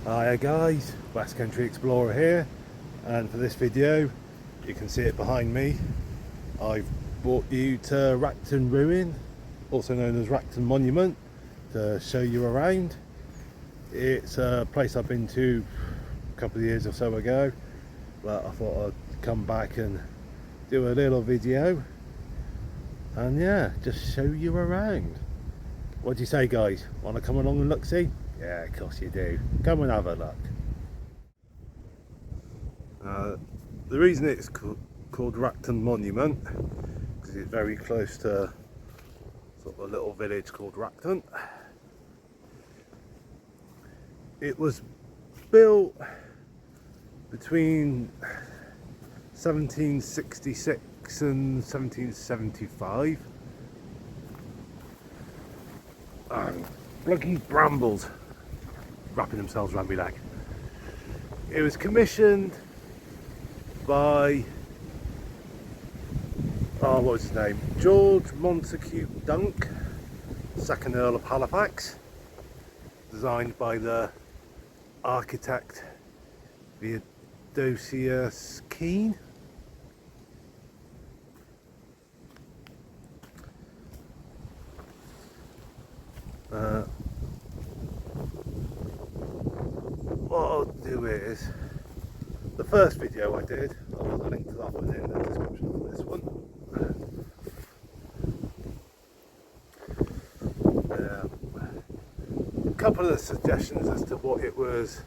Hiya guys, West Country Explorer here, and for this video, you can see it behind me, I've brought you to Racton Ruin, also known as Racton Monument, to show you around. It's a place I've been to a couple of years or so ago, but I thought I'd come back and do a little video and yeah, just show you around. What do you say guys? Want to come along and look see? Yeah, of course you do. Come and have a look. The reason it's called Racton Monument because it's very close to sort of a little village called Racton. It was built between 1766 and 1775. And bloody brambles wrapping themselves around my leg. It was commissioned by, what was his name? George Montacute Dunk, 2nd Earl of Halifax, designed by the architect Theodosius Keene. What I'll do is, the first video I did, I'll put the link to that one in the description for this one. A couple of suggestions as to what it was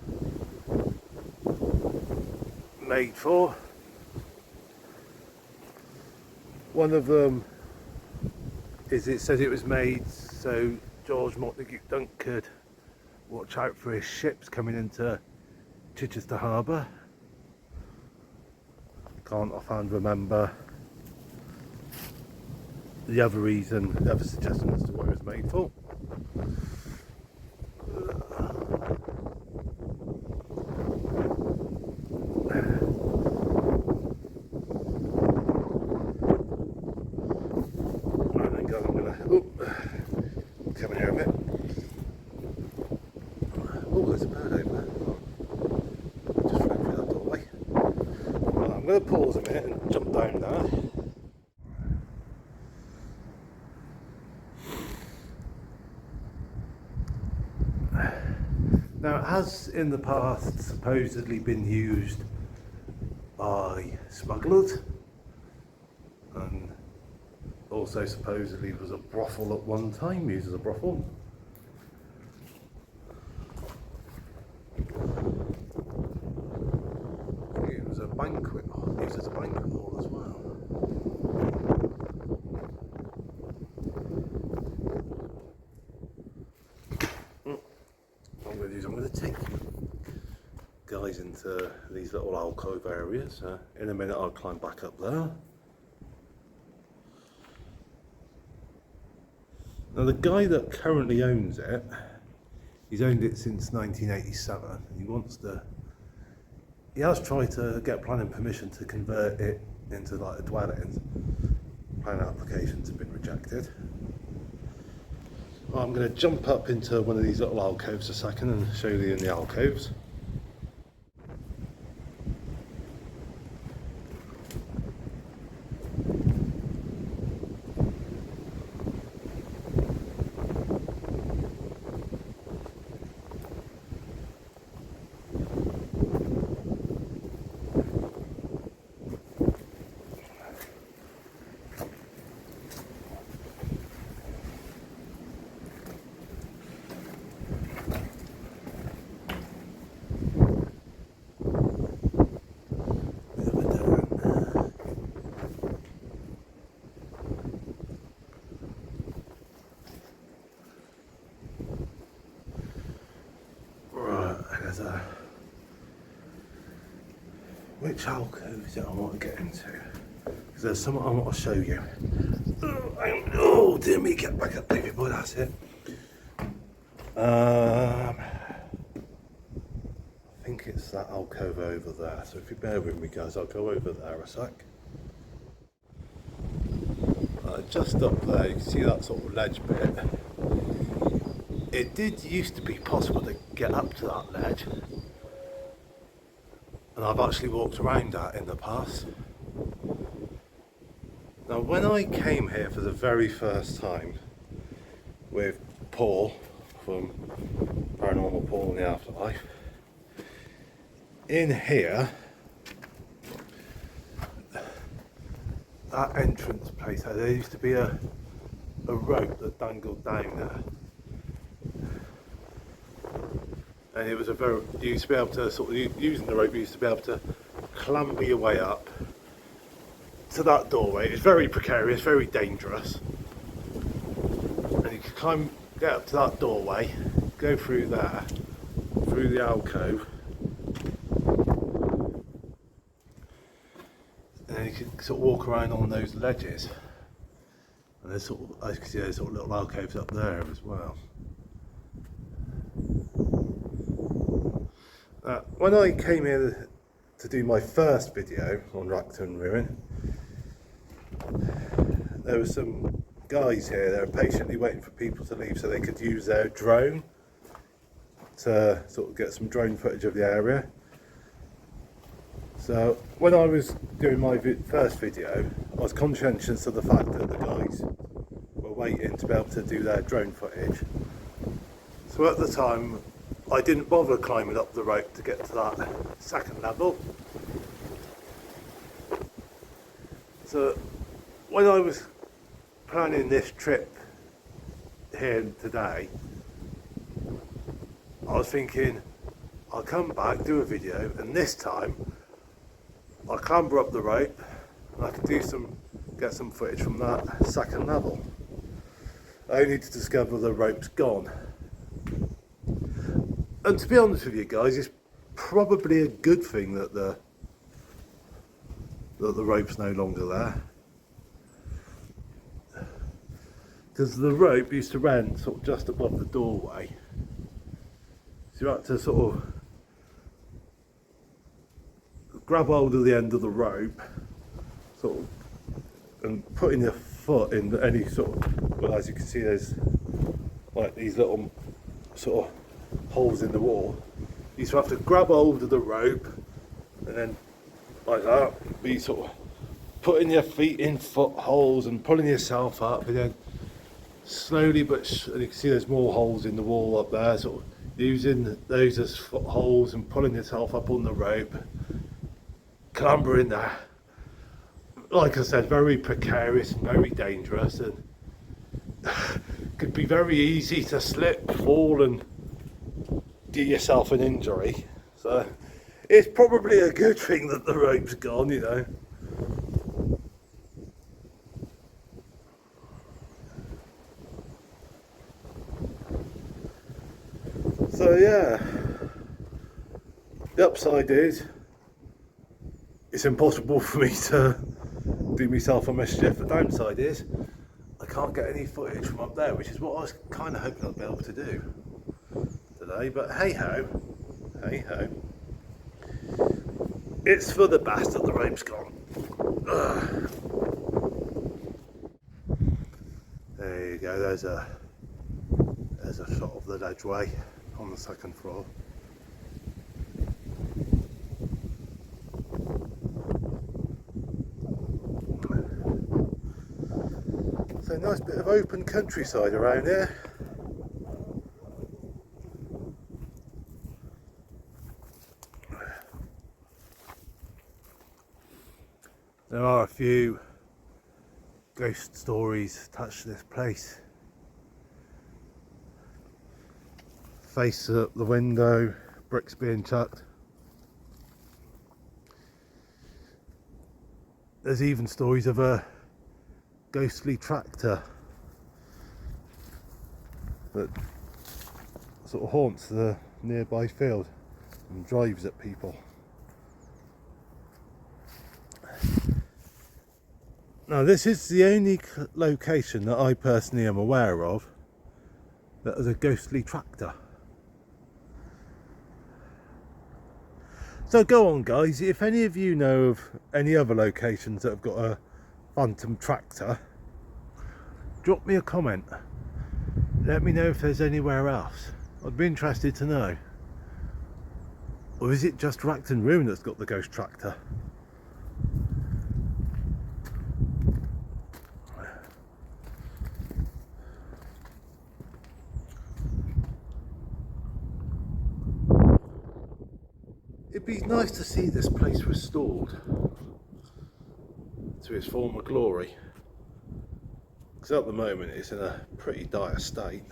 made for. One of them is it says it was made so George Montacute Dunk could watch out for his ships coming into Chichester Harbour. Can't offhand remember the other reason, the other suggestion as to what it was made for. Right then guys, I'm gonna come in here a bit. Oh, there's a bird over there. Just flew through that doorway. Right, I'm going to pause a minute and jump down there. Now, it has in the past supposedly been used by smugglers, and also supposedly was a brothel at one time, used as a brothel. It was a banquet hall, used as a banquet hall as well. What I'm going to do is I'm going to take you guys into these little alcove areas. In a minute I'll climb back up there. Now the guy that currently owns it, he's owned it since 1987 and he has tried to get planning permission to convert it into like a dwelling. Planning applications have been rejected. Well, I'm going to jump up into one of these little alcoves a second and show you in the alcoves. Which alcove is it I want to get into? Because there's something I want to show you. Oh dear me, get back up, baby boy, that's it. I think it's that alcove over there, so if you bear with me guys, I'll go over there a sec. Just up there, you can see that sort of ledge bit. It did used to be possible to get up to that ledge, and I've actually walked around that in the past. Now when I came here for the very first time with Paul from Paranormal Paul in the Afterlife, in here, that entrance place, there used to be a rope that dangled down there, and it was you used to be able to sort of, using the rope, you used to be able to clamber your way up to that doorway. It's very precarious, very dangerous, and you could get up to that doorway, go through there, through the alcove, and then you could sort of walk around on those ledges, and there's sort of, I can see there's sort of little alcoves up there as well. When I came here to do my first video on Racton Ruin, there were some guys here, they were patiently waiting for people to leave so they could use their drone to sort of get some drone footage of the area. So when I was doing my first video, I was conscientious of the fact that the guys were waiting to be able to do their drone footage. So at the time, I didn't bother climbing up the rope to get to that second level. So when I was planning this trip here today, I was thinking I'll come back, do a video, and this time I'll clamber up the rope and I can get some footage from that second level, only to discover the rope's gone. And to be honest with you guys, it's probably a good thing that the rope's no longer there, because the rope used to run sort of just above the doorway, so you had to sort of grab hold of the end of the rope, sort of, and putting your foot in any sort of, well, as you can see, there's like these little sort of holes in the wall. You used to have to grab hold of the rope and then like that, be sort of putting your feet in footholes and pulling yourself up, and then slowly and you can see there's more holes in the wall up there, sort of using those as footholes and pulling yourself up on the rope, clambering there. Like I said, very precarious and very dangerous, and could be very easy to slip, fall and do yourself an injury. So it's probably a good thing that the rope's gone, you know. So yeah, the upside is it's impossible for me to do myself a mischief. The downside is I can't get any footage from up there, which is what I was kind of hoping I'd be able to do today, but hey ho, it's for the best that the rope's gone. Ugh. There you go, there's a shot of the ledgeway on the second floor. So nice bit of open countryside around here. There are a few ghost stories attached to this place. Face up the window, bricks being chucked. There's even stories of a ghostly tractor that sort of haunts the nearby field and drives at people. Now this is the only location that I personally am aware of that has a ghostly tractor. So go on guys, if any of you know of any other locations that have got a phantom tractor, drop me a comment. Let me know if there's anywhere else. I'd be interested to know. Or is it just Racton Ruin that's got the ghost tractor? It'd be nice to see this place restored to its former glory, because at the moment it's in a pretty dire state.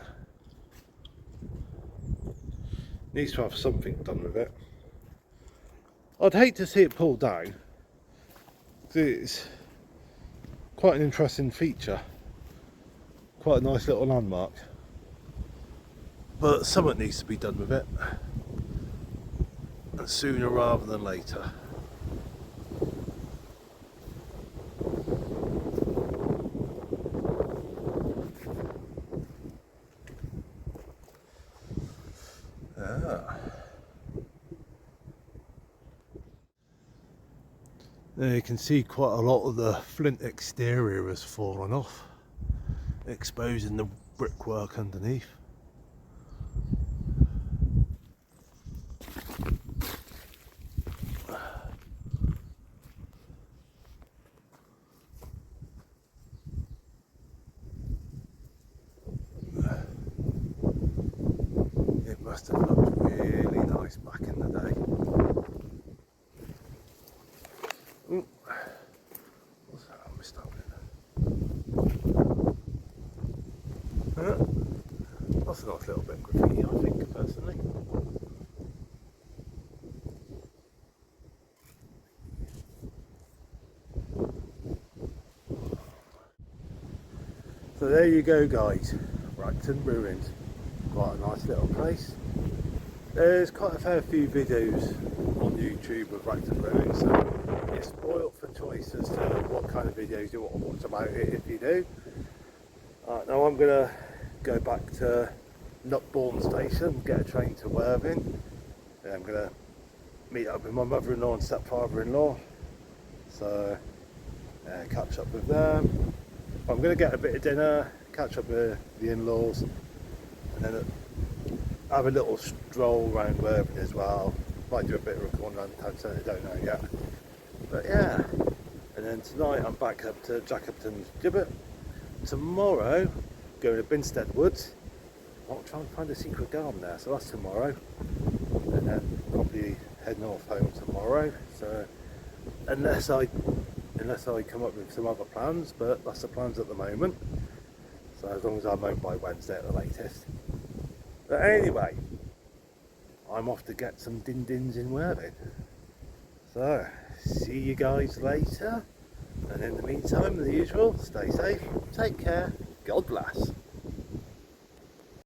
Needs to have something done with it. I'd hate to see it pulled down, because it's quite an interesting feature, quite a nice little landmark, but something needs to be done with it, and sooner rather than later. There you can see quite a lot of the flint exterior has fallen off, exposing the brickwork underneath. It must have looked really nice back in the day. Ooh. What's that? I missed that one. That's a nice little bit of graffiti, I think, personally. So there you go, guys. Racton Ruins. Quite a nice little place. There's quite a fair few videos on YouTube of Racton Ruins, so you're spoilt for choice as to what kind of videos you want to watch about it if you do. Now I'm going to go back to Nutbourne Station, get a train to Worthing, and I'm going to meet up with my mother-in-law and stepfather-in-law, so catch up with them. I'm going to get a bit of dinner, catch up with the in-laws, and then have a little stroll around Worthing as well. Might do a bit of recording around the town centre, don't know yet. But yeah, and then tonight I'm back up to Jacobton's Gibbet. Tomorrow, going to Binstead Woods. I'll try and find a secret garden there, so that's tomorrow. And then probably head north home tomorrow. So unless I come up with some other plans, but that's the plans at the moment. So as long as I'm home by Wednesday at the latest. But anyway, I'm off to get some din-dins in Worthing. So, see you guys later. And in the meantime, the usual, stay safe, take care, God bless.